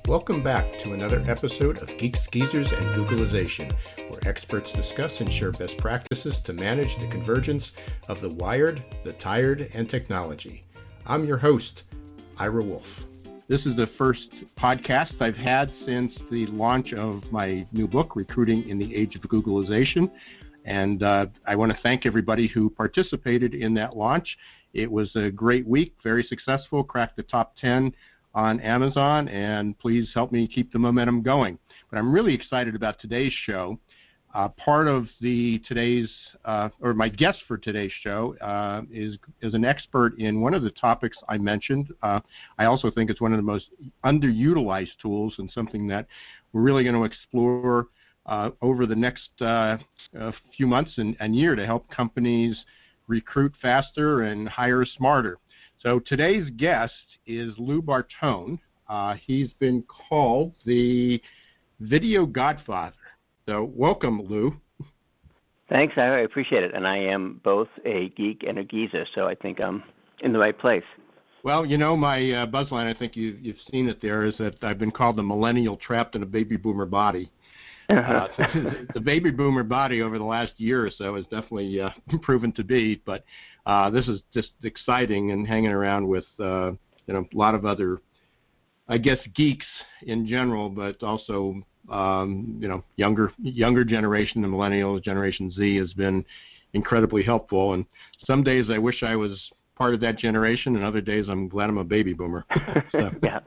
Welcome back to another episode of Geeks, Geezers, and Googleization, where experts discuss and share best practices to manage the convergence of the wired, the tired, and technology. I'm your host, Ira Wolfe. This is the first podcast I've had since the launch of my new book, Recruiting in the Age of Googleization. And I want to thank everybody who participated in that launch. It was a great week, very successful, cracked the top 10 on Amazon, and please help me keep the momentum going. But I'm really excited about today's show. Part of my guest for today's show is an expert in one of the topics I mentioned. I also think it's one of the most underutilized tools and something that we're really going to explore over the next few months and year to help companies recruit faster and hire smarter. So today's guest is Lou Bortone. He's been called the Video Godfather. So welcome, Lou. Thanks, I appreciate it. And I am both a geek and a geezer, so I think I'm in the right place. Well, you know, my buzzline, I think you've seen it there, is that I've been called the millennial trapped in a baby boomer body. The baby boomer body over the last year or so has definitely proven to be, but this is just exciting and hanging around with a lot of other, I guess, geeks in general, but also younger generation, the millennials, Generation Z, has been incredibly helpful. And some days I wish I was part of that generation, and other days I'm glad I'm a baby boomer. So, yeah.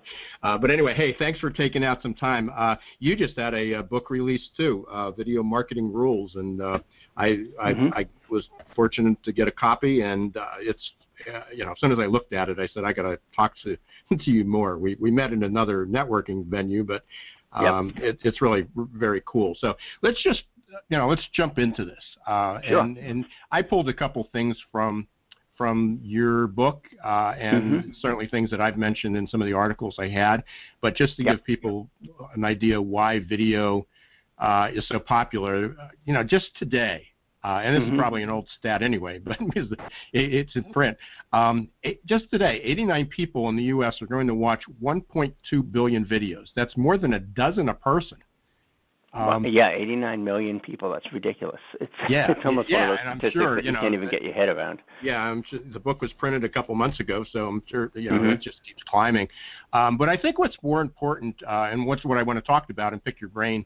But anyway, hey, thanks for taking out some time. You just had a book release too, Video Marketing Rules, and I was fortunate to get a copy, and it's as soon as I looked at it, I said I got to talk to you more. We met in another networking venue, but it's really very cool. So let's just let's jump into this. Sure. And I pulled a couple things from your book and certainly things that I've mentioned in some of the articles I had, but just to give people an idea why video is so popular, just today, and this is probably an old stat anyway, but it's in print. Just today, 89 people in the U.S. are going to watch 1.2 billion videos. That's more than a dozen a person. 89 million people. That's ridiculous. It's almost one of those statistics that you can't even get your head around. Yeah, I'm sure the book was printed a couple months ago, so I'm sure it just keeps climbing. But I think what's more important, and what I want to talk about and pick your brain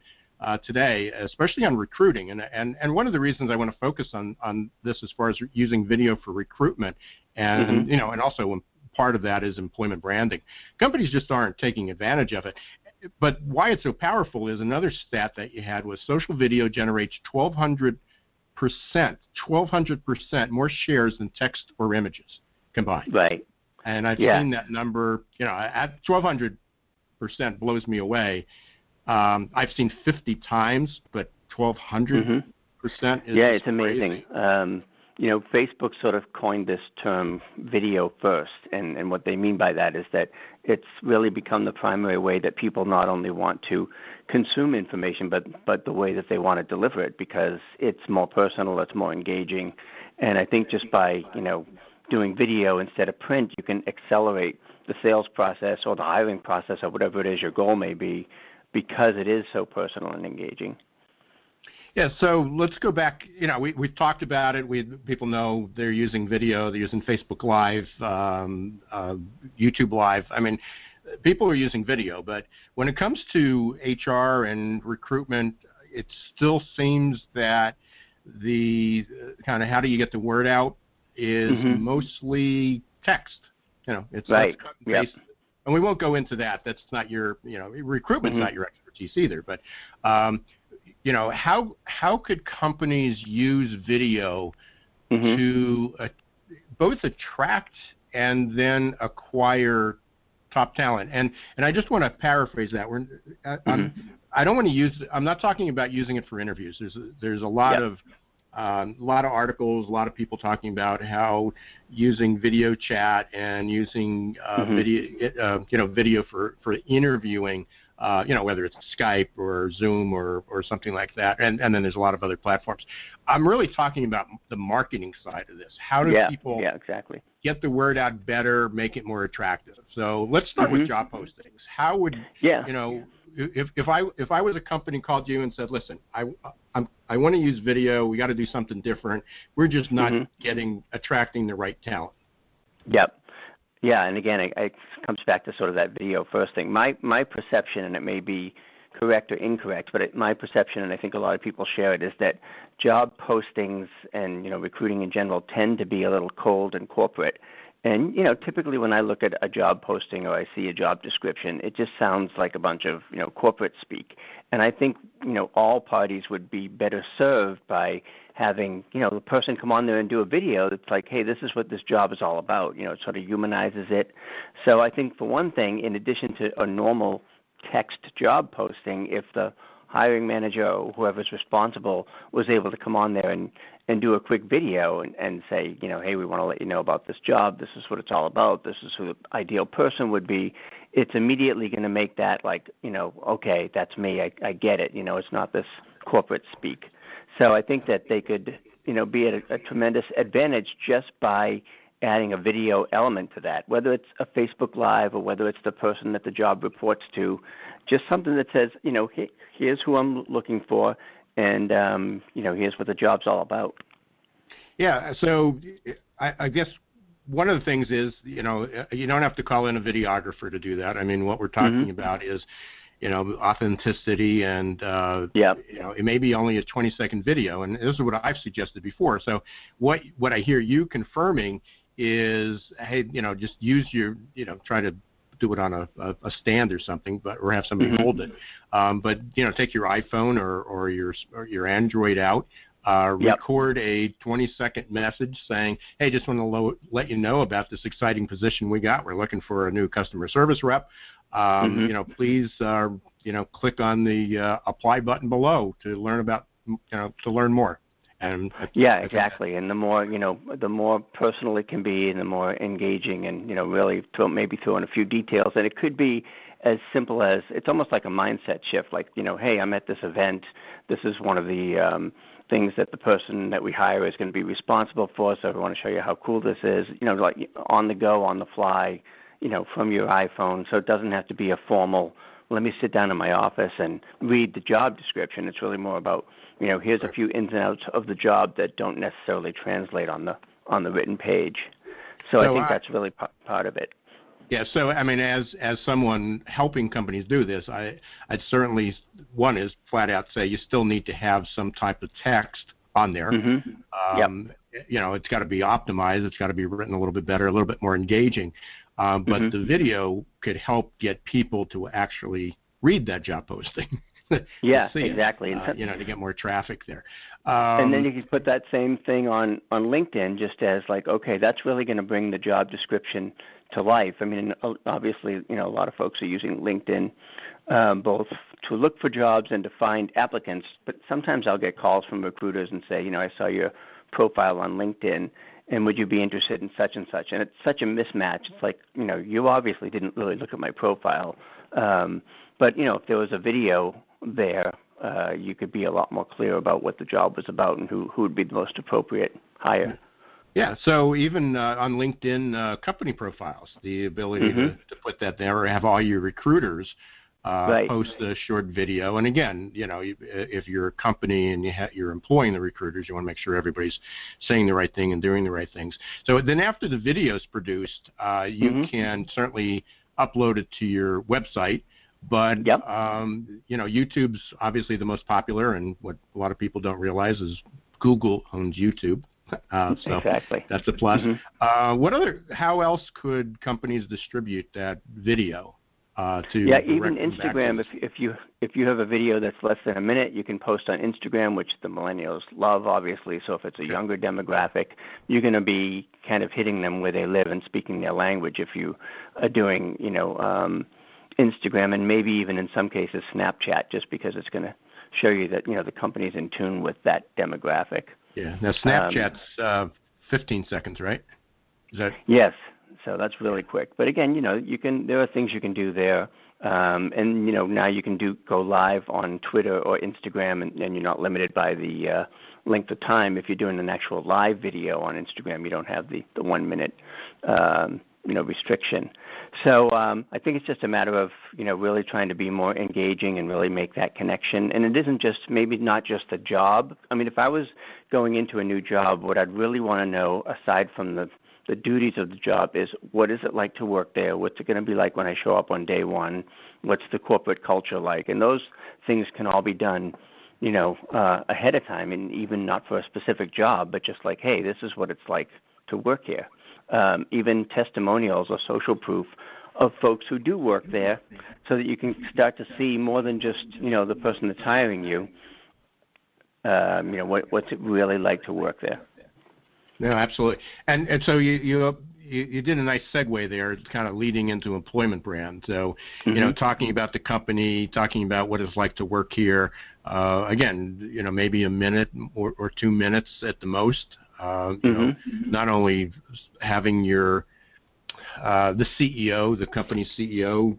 today, especially on recruiting, and one of the reasons I want to focus on this as far as using video for recruitment, and and also part of that is employment branding. Companies just aren't taking advantage of it. But why it's so powerful is another stat that you had was social video generates 1,200% more shares than text or images combined. Right. And I've seen that number, at 1,200% blows me away. I've seen 50 times, but 1,200% is it's amazing. Facebook sort of coined this term video first, and what they mean by that is that it's really become the primary way that people not only want to consume information, but the way that they want to deliver it, because it's more personal, it's more engaging. And I think just by, doing video instead of print, you can accelerate the sales process or the hiring process or whatever it is your goal may be, because it is so personal and engaging. Yeah, so let's go back. We've talked about it. People know they're using video. They're using Facebook Live, YouTube Live. I mean, people are using video. But when it comes to HR and recruitment, it still seems that the kind of how do you get the word out is mostly text. It's right. Cut and paste. Yep. And we won't go into that. That's not your, recruitment's not your expertise either. But how could companies use video to both attract and then acquire top talent? And I just want to paraphrase that. I don't want to use. I'm not talking about using it for interviews. There's a lot of articles, a lot of people talking about how using video chat and using video for interviewing whether it's Skype or Zoom or something like that. And then there's a lot of other platforms. I'm really talking about the marketing side of this. How do people exactly. get the word out better, make it more attractive? So let's start with job postings. How would, if I was a company called you and said, listen, I want to use video, we got to do something different. We're just not attracting the right talent. Yep. Yeah, and again, it comes back to sort of that video first thing. My perception, and it may be correct or incorrect, but my perception, and I think a lot of people share it, is that job postings and recruiting in general tend to be a little cold and corporate. And typically when I look at a job posting or I see a job description, it just sounds like a bunch of corporate speak. And I think all parties would be better served by having the person come on there and do a video that's like, hey, this is what this job is all about. It sort of humanizes it. So I think for one thing, in addition to a normal text job posting, if the hiring manager or whoever's responsible was able to come on there and do a quick video and say, hey, we want to let you know about this job. This is what it's all about. This is who the ideal person would be. It's immediately going to make that like, okay, that's me. I get it. It's not this corporate speak. So I think that they could, be at a tremendous advantage just by adding a video element to that, whether it's a Facebook Live or whether it's the person that the job reports to, just something that says, here's who I'm looking for, and, here's what the job's all about. Yeah, so I guess one of the things is, you don't have to call in a videographer to do that. I mean, what we're talking about is, authenticity and, it may be only a 20-second video, and this is what I've suggested before. So what I hear you confirming is, hey, just use your, try to do it on a stand or something, or have somebody hold it. But take your iPhone or your Android out, record a 20-second message saying, hey, just want to let you know about this exciting position we got. We're looking for a new customer service rep. Please, click on the apply button below to learn about, to learn more. And exactly. And the more personal it can be, and the more engaging, and really maybe throw in a few details. And it could be as simple as, it's almost like a mindset shift. Like, hey, I'm at this event. This is one of the things that the person that we hire is going to be responsible for. So I want to show you how cool this is. Like on the go, on the fly, from your iPhone. So it doesn't have to be a formal, let me sit down in my office and read the job description. It's really more about, here's a few ins and outs of the job that don't necessarily translate on the written page. So I think that's really part of it. Yeah. So I mean, as someone helping companies do this, I'd certainly, one is flat out say you still need to have some type of text on there. It's got to be optimized. It's got to be written a little bit better, a little bit more engaging. But the video could help get people to actually read that job posting. Exactly. To get more traffic there. And then you can put that same thing on LinkedIn, just as like, okay, that's really going to bring the job description to life. I mean, obviously, a lot of folks are using LinkedIn both to look for jobs and to find applicants. But sometimes I'll get calls from recruiters and say, I saw your profile on LinkedIn, and would you be interested in such and such? And it's such a mismatch. It's like, you obviously didn't really look at my profile. But, if there was a video there, you could be a lot more clear about what the job was about and who would be the most appropriate hire. Yeah, so even on LinkedIn company profiles, the ability to put that there, or have all your recruiters post a short video. And again, if you're a company and you're employing the recruiters, you want to make sure everybody's saying the right thing and doing the right things. So then after the video is produced, you can certainly upload it to your website. But, YouTube's obviously the most popular, and what a lot of people don't realize is Google owns YouTube. So exactly. That's a plus. How else could companies distribute that video? Even Instagram. If you have a video that's less than a minute, you can post on Instagram, which the millennials love, obviously. So if it's a younger demographic, you're going to be kind of hitting them where they live and speaking their language. If you are doing, Instagram, and maybe even in some cases Snapchat, just because it's going to show you that the company's in tune with that demographic. Yeah. Now Snapchat's 15 seconds, right? Is that? Yes. So that's really quick. But again, there are things you can do there. And now you can go live on Twitter or Instagram, and you're not limited by the length of time. If you're doing an actual live video on Instagram, you don't have the 1 minute restriction. So I think it's just a matter of really trying to be more engaging and really make that connection. And it isn't not just a job. I mean, if I was going into a new job, what I'd really want to know, aside from the duties of the job, is what is it like to work there? What's it going to be like when I show up on day one? What's the corporate culture like? And those things can all be done, ahead of time, and even not for a specific job, but just like, hey, this is what it's like to work here. Even testimonials or social proof of folks who do work there, so that you can start to see more than just, the person that's hiring you, what's it really like to work there. No, absolutely. And so you did a nice segue there, kind of leading into employment brand. So, talking about the company, talking about what it's like to work here. Again, maybe a minute or 2 minutes at the most. Not only having the CEO, the company's CEO,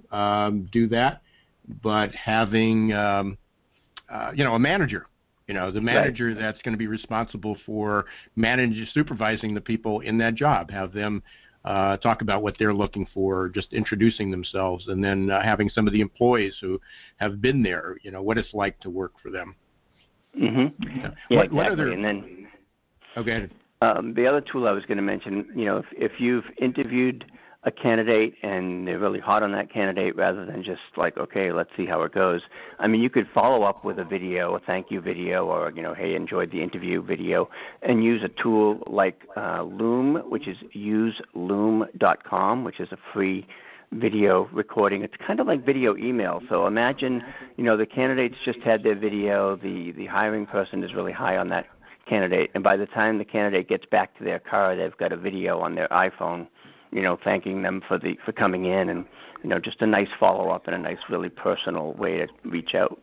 do that, but having a manager. The manager right. That's going to be responsible for supervising the people in that job, have them talk about what they're looking for, just introducing themselves, and then having some of the employees who have been there, what it's like to work for them. Mm-hmm. Yeah, exactly. What other... And then, go ahead. The other tool I was going to mention, if you've interviewed a candidate and they're really hot on that candidate, rather than just like, okay, let's see how it goes. I mean, you could follow up with a video, a thank you video, or, hey, enjoyed the interview video, and use a tool like Loom, which is useloom.com, which is a free video recording. It's kind of like video email. So imagine, the candidates just had their video, the hiring person is really high on that candidate, and by the time the candidate gets back to their car, they've got a video on their iPhone, thanking them for coming in, and just a nice follow-up and a nice, really personal way to reach out.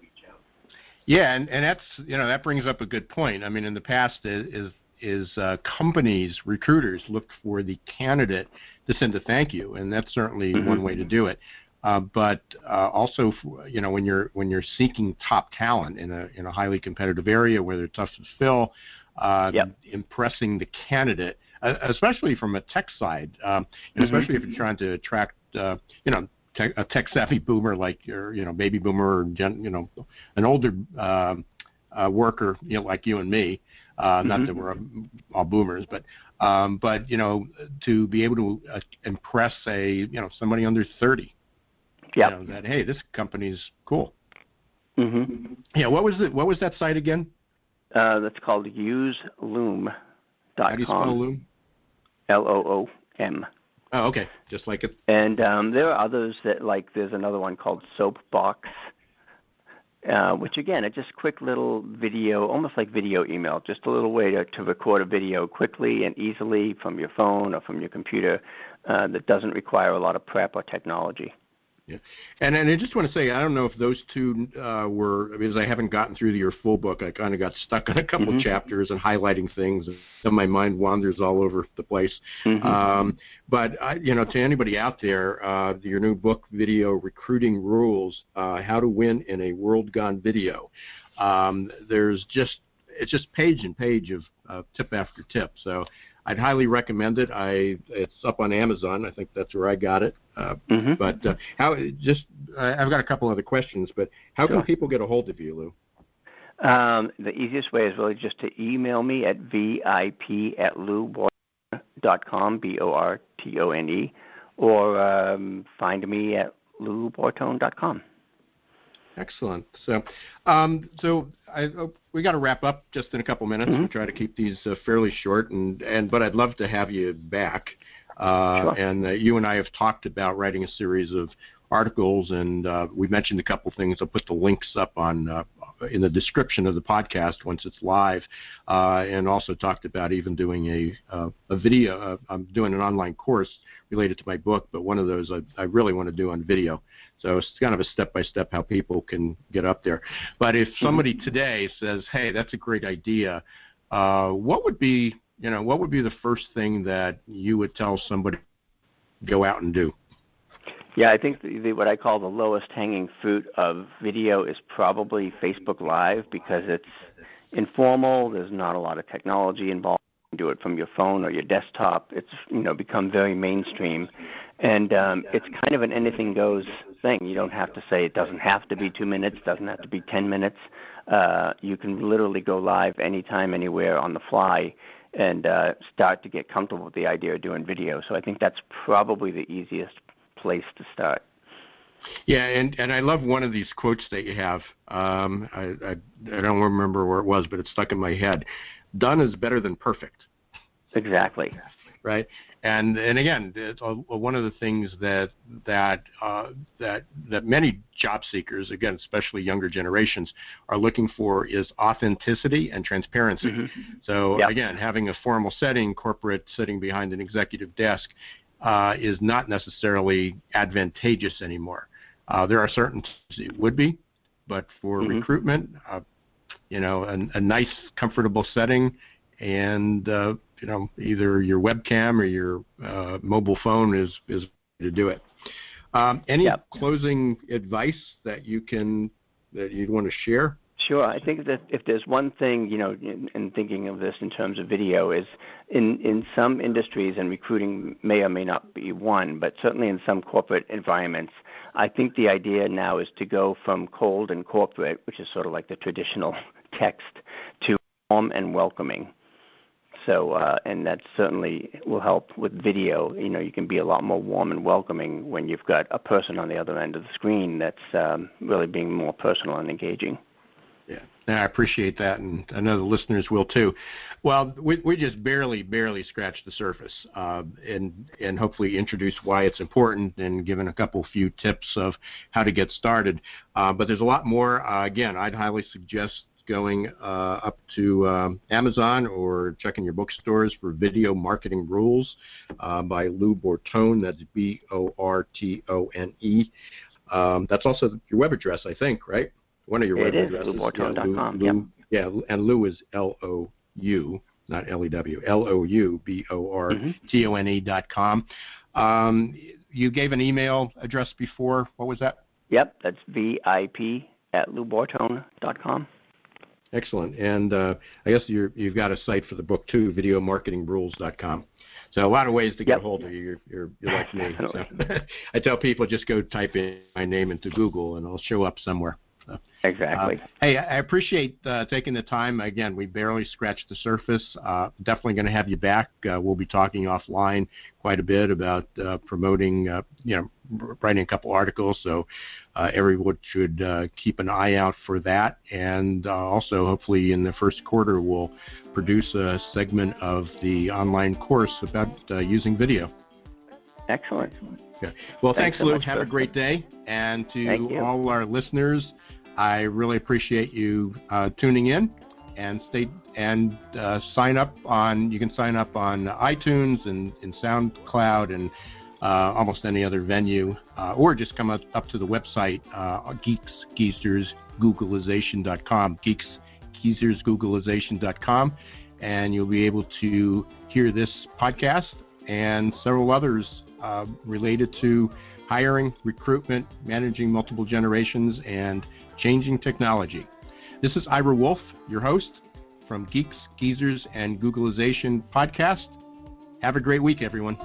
Yeah, and that's that brings up a good point. I mean, in the past, companies, recruiters look for the candidate to send a thank you, and that's certainly one way to do it. But also, when you're seeking top talent in a highly competitive area where they're tough to fill, impressing the candidate, especially from a tech side, especially if you're trying to attract, a tech-savvy boomer like your, baby boomer, or an older worker, like you and me. Not that we're all boomers, but to be able to impress somebody under 30. Yeah. That, hey, this company's cool. Mm-hmm. Yeah. What was that site again? That's called useloom.com. How do you spell Loom? Loom. Oh, okay. Just like it. And there are others that, like, there's another one called Soapbox, which again, it's just quick little video, almost like video email, just a little way to record a video quickly and easily from your phone or from your computer that doesn't require a lot of prep or technology. Yeah, and I just want to say, I don't know if those two were, because I haven't gotten through your full book. I kind of got stuck on a couple chapters and highlighting things, and then my mind wanders all over the place. But to anybody out there, your new book, Video Recruiting Rules: How to Win in a World Gone Video. It's just page and page of tip after tip. So I'd highly recommend it. It's up on Amazon. I think that's where I got it. But I've got a couple other questions. But how can people get a hold of you, Lou? The easiest way is really just to email me at vip@loubortone.com, BORTONE, or find me at loubortone.com. Excellent. So, we got to wrap up just in a couple minutes. We try to keep these fairly short, but I'd love to have you back. Sure. And you and I have talked about writing a series of articles, and we mentioned a couple things. I'll put the links up on in the description of the podcast once it's live, and also talked about even doing a video. I'm doing an online course related to my book, but one of those I really want to do on video. So it's kind of a step-by-step how people can get up there. But if somebody today says, "Hey, that's a great idea," what would be the first thing that you would tell somebody go out and do? Yeah, I think what I call the lowest hanging fruit of video is probably Facebook Live, because it's informal. There's not a lot of technology involved. You can do it from your phone or your desktop. It's become very mainstream, and it's kind of an anything goes thing. You don't have to say it doesn't have to be 2 minutes, doesn't have to be 10 minutes. You can literally go live anytime, anywhere, on the fly, and start to get comfortable with the idea of doing video. So I think that's probably the easiest place to start. Yeah, and I love one of these quotes that you have. I don't remember where it was, but it stuck in my head. Done is better than perfect. Exactly. Right, and again, it's one of the things that many job seekers, again, especially younger generations, are looking for is authenticity and transparency. Mm-hmm. So yep. Again, having a formal setting, corporate sitting behind an executive desk, is not necessarily advantageous anymore. There are certain times it would be, but for mm-hmm. recruitment, a nice, comfortable setting, and either your webcam or your mobile phone is to do it. Any yep. closing advice that you'd want to share? Sure. I think that if there's one thing, in thinking of this in terms of video, is in some industries, and recruiting may or may not be one, but certainly in some corporate environments, I think the idea now is to go from cold and corporate, which is sort of like the traditional text, to warm and welcoming. So, and that certainly will help with video. You can be a lot more warm and welcoming when you've got a person on the other end of the screen that's really being more personal and engaging. Yeah, I appreciate that, and I know the listeners will too. Well, we just barely scratched the surface, and hopefully introduced why it's important and given a few tips of how to get started. But there's a lot more. Again, I'd highly suggest going up to Amazon or checking your bookstores for Video Marketing Rules by Lou Bortone. That's Bortone. That's also your web address, I think, right? One of your web addresses. LouBortone.com. Yep. Yeah, and Lou is L-O-U, not L-E-W, LOUBORTONE.com. You gave an email address before. What was that? Yep, that's VIP@LouBortone.com. Excellent. And I guess you've got a site for the book, too, videomarketingrules.com. So a lot of ways to get a hold of you. You're like me. So I tell people just go type in my name into Google, and I'll show up somewhere. So, exactly. Hey, I appreciate taking the time. Again, we barely scratched the surface. Definitely going to have you back. We'll be talking offline quite a bit about promoting, writing a couple articles. So everyone should keep an eye out for that. And also, hopefully, in the first quarter, we'll produce a segment of the online course about using video. Excellent. Okay. Well, thanks so Lou. much, have a great day. And to all our listeners, I really appreciate you tuning in, and sign up on. You can sign up on iTunes and SoundCloud and almost any other venue, or just come up to the website geeksgeezersgoogleization.com, geeksgeezersgoogleization.com, and you'll be able to hear this podcast and several others related to hiring, recruitment, managing multiple generations, and changing technology. This is Ira Wolfe, your host from Geeks, Geezers, and Googleization podcast. Have a great week, everyone.